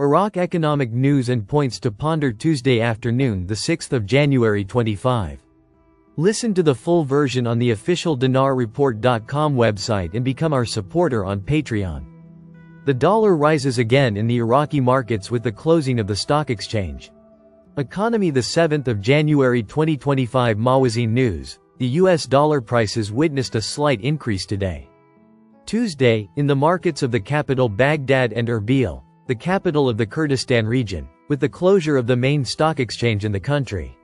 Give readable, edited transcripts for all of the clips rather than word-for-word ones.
Iraq economic news and points to ponder Tuesday afternoon, the 6th of January 25. Listen to the full version on the official dinarreport.com website and become our supporter on Patreon. The dollar rises again in the Iraqi markets with the closing of the stock exchange. Economy, the 7th of January 2025. Mawazin news. The US dollar prices witnessed a slight increase today. Tuesday, in the markets of the capital Baghdad and Erbil, the capital of the Kurdistan region, with the closure of the main stock exchange in the country.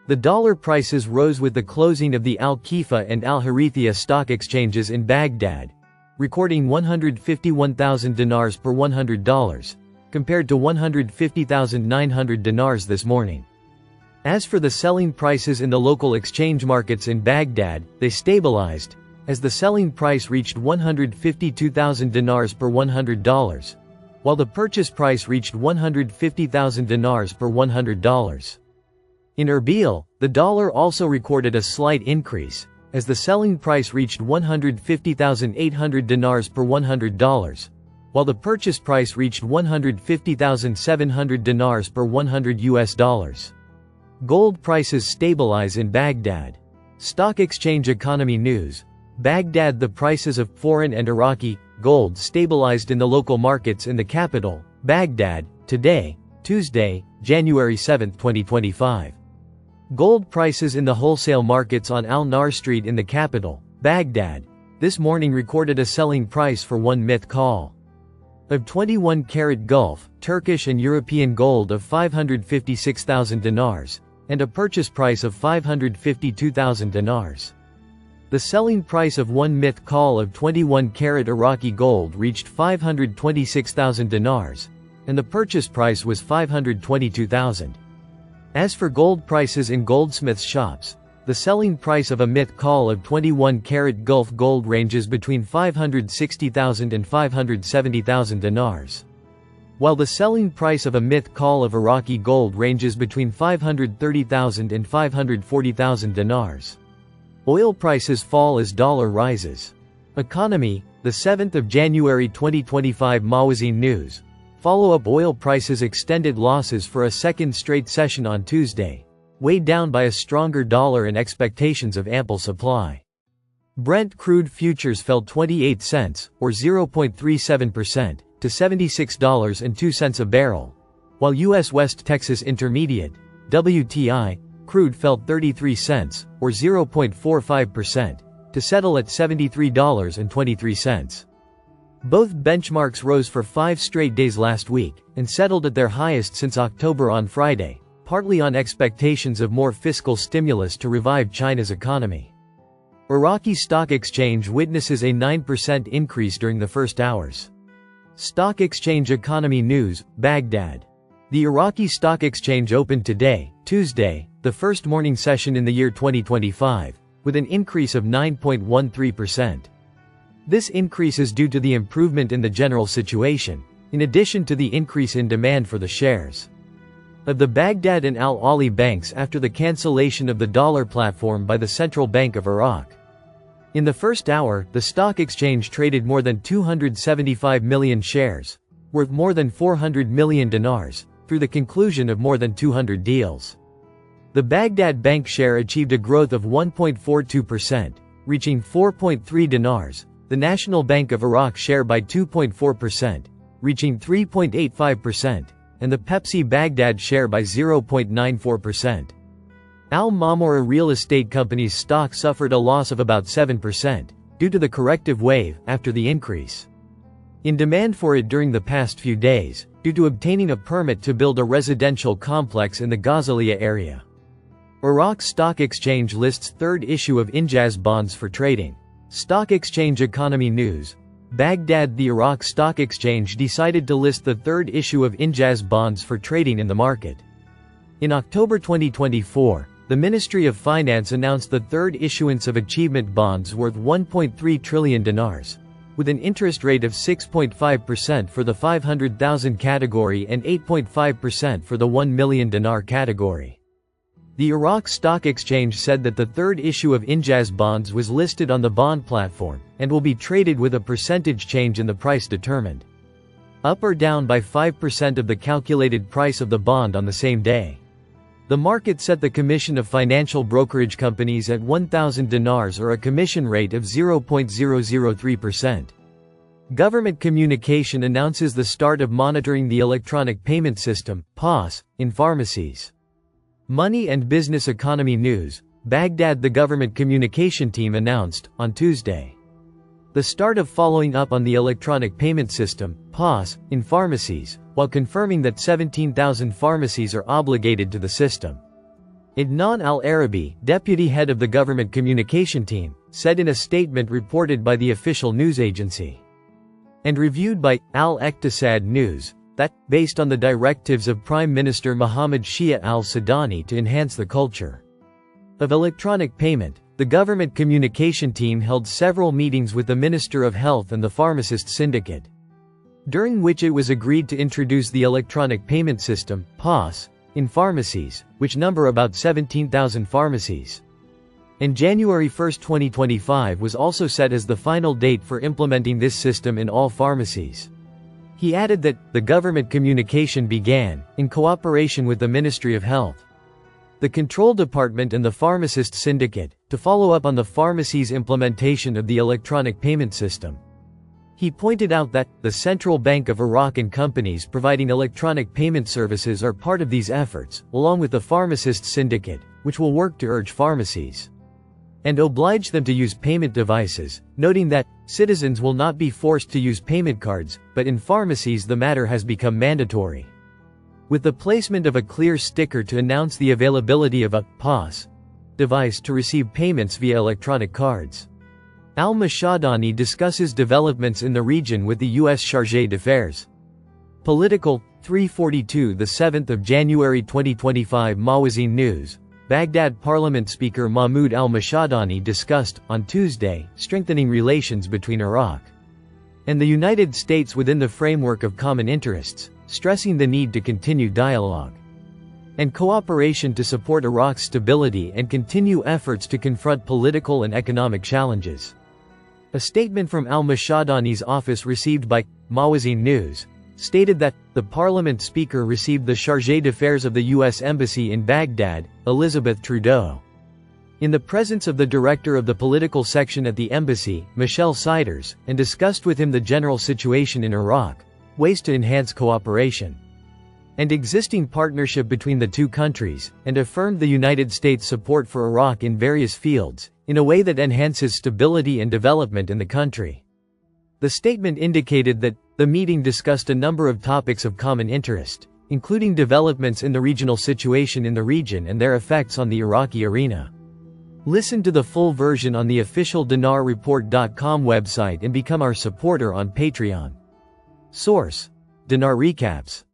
The dollar prices rose with the closing of the Al-Khifa and Al-Harithia stock exchanges in Baghdad, recording 151,000 dinars per $100, compared to 150,900 dinars this morning. As for the selling prices in the local exchange markets in Baghdad, they stabilized, as the selling price reached 152,000 dinars per $100, while the purchase price reached 150,000 dinars per $100. In Erbil, the dollar also recorded a slight increase, as the selling price reached 150,800 dinars per $100, while the purchase price reached 150,700 dinars per $100. Gold prices stabilize in Baghdad. Stock exchange economy news. Baghdad, the prices of foreign and Iraqi gold stabilized in the local markets in the capital, Baghdad, today, Tuesday, January 7, 2025. Gold prices in the wholesale markets on Al-Nar Street in the capital, Baghdad, this morning recorded a selling price for 1 myth call of 21-karat Gulf, Turkish and European gold of 556,000 dinars, and a purchase price of 552,000 dinars. The selling price of 1 myth call of 21-karat Iraqi gold reached 526,000 dinars, and the purchase price was 522,000. As for gold prices in goldsmiths' shops, the selling price of a myth call of 21-karat Gulf gold ranges between 560,000 and 570,000 dinars, while the selling price of a myth call of Iraqi gold ranges between 530,000 and 540,000 dinars. Oil prices fall as dollar rises. Economy, the 7th of January 2025. Mawazin news. Follow-up oil prices extended losses for a second straight session on Tuesday, weighed down by a stronger dollar and expectations of ample supply. Brent crude futures fell 28 cents, or 0.37%, to $76.02 a barrel, while U.S. West Texas Intermediate, WTI, crude fell 33 cents, or 0.45%, to settle at $73.23. Both benchmarks rose for 5 straight days last week, and settled at their highest since October on Friday, partly on expectations of more fiscal stimulus to revive China's economy. Iraqi stock exchange witnesses a 9% increase during the first hours. Stock exchange economy news. Baghdad. The Iraqi stock exchange opened today, Tuesday, the first morning session in the year 2025, with an increase of 9.13%. This increase is due to the improvement in the general situation, in addition to the increase in demand for the shares of the Baghdad and Al-Ali banks after the cancellation of the dollar platform by the Central Bank of Iraq. In the first hour, the stock exchange traded more than 275 million shares, worth more than 400 million dinars, through the conclusion of more than 200 deals. The Baghdad bank share achieved a growth of 1.42%, reaching 4.3 dinars, the National Bank of Iraq share by 2.4%, reaching 3.85%, and the Pepsi Baghdad share by 0.94%. Al-Mamora Real Estate Company's stock suffered a loss of about 7%, due to the corrective wave after the increase in demand for it during the past few days, due to obtaining a permit to build a residential complex in the Ghazaliya area. Iraq Stock Exchange lists third issue of Injaz bonds for trading. Stock exchange economy news. Baghdad. The Iraq Stock Exchange decided to list the third issue of Injaz bonds for trading in the market. In October 2024, the Ministry of Finance announced the third issuance of achievement bonds worth 1.3 trillion dinars, with an interest rate of 6.5% for the 500,000 category and 8.5% for the 1 million dinar category. The Iraq Stock Exchange said that the third issue of Injaz bonds was listed on the bond platform, and will be traded with a percentage change in the price determined. up or down by 5% of the calculated price of the bond on the same day. The market set the commission of financial brokerage companies at 1,000 dinars or a commission rate of 0.003%. Government communication announces the start of monitoring the electronic payment system, POS, in pharmacies. Money and Business Economy News, Baghdad. The government communication team announced, on Tuesday, the start of following up on the electronic payment system, POS, in pharmacies, while confirming that 17,000 pharmacies are obligated to the system. Adnan al-Arabi, deputy head of the government communication team, said in a statement reported by the official news agency and reviewed by Al-Iqtisad News, that, based on the directives of Prime Minister Mohammed Shia al-Sudani to enhance the culture of electronic payment, the government communication team held several meetings with the Minister of Health and the Pharmacist Syndicate, during which it was agreed to introduce the electronic payment system, POS, in pharmacies, which number about 17,000 pharmacies. And January 1, 2025 was also set as the final date for implementing this system in all pharmacies. He added that, the government communication began, in cooperation with the Ministry of Health, the Control Department and the Pharmacist Syndicate, to follow up on the pharmacy's implementation of the electronic payment system. He pointed out that, the Central Bank of Iraq and companies providing electronic payment services are part of these efforts, along with the Pharmacist Syndicate, which will work to urge pharmacies and oblige them to use payment devices, noting that, citizens will not be forced to use payment cards, but in pharmacies the matter has become mandatory, with the placement of a clear sticker to announce the availability of a POS device to receive payments via electronic cards. Al-Mashadani discusses developments in the region with the U.S. Chargé d'Affaires. Political, 342 the 7th of January 2025 Mawazin News, Baghdad Parliament Speaker Mahmoud al-Mashadani discussed, on Tuesday, strengthening relations between Iraq and the United States within the framework of common interests, stressing the need to continue dialogue and cooperation to support Iraq's stability and continue efforts to confront political and economic challenges. A statement from al-Mashadani's office received by Mawazin News stated that, the parliament speaker received the Chargé d'Affaires of the U.S. Embassy in Baghdad, Elizabeth Trudeau, in the presence of the director of the political section at the embassy, Michelle Siders, and discussed with him the general situation in Iraq, ways to enhance cooperation and existing partnership between the two countries, and affirmed the United States' support for Iraq in various fields, in a way that enhances stability and development in the country. The statement indicated that, the meeting discussed a number of topics of common interest, including developments in the regional situation in the region and their effects on the Iraqi arena. Listen to the full version on the official dinarreport.com website and become our supporter on Patreon. Source: Dinar Recaps.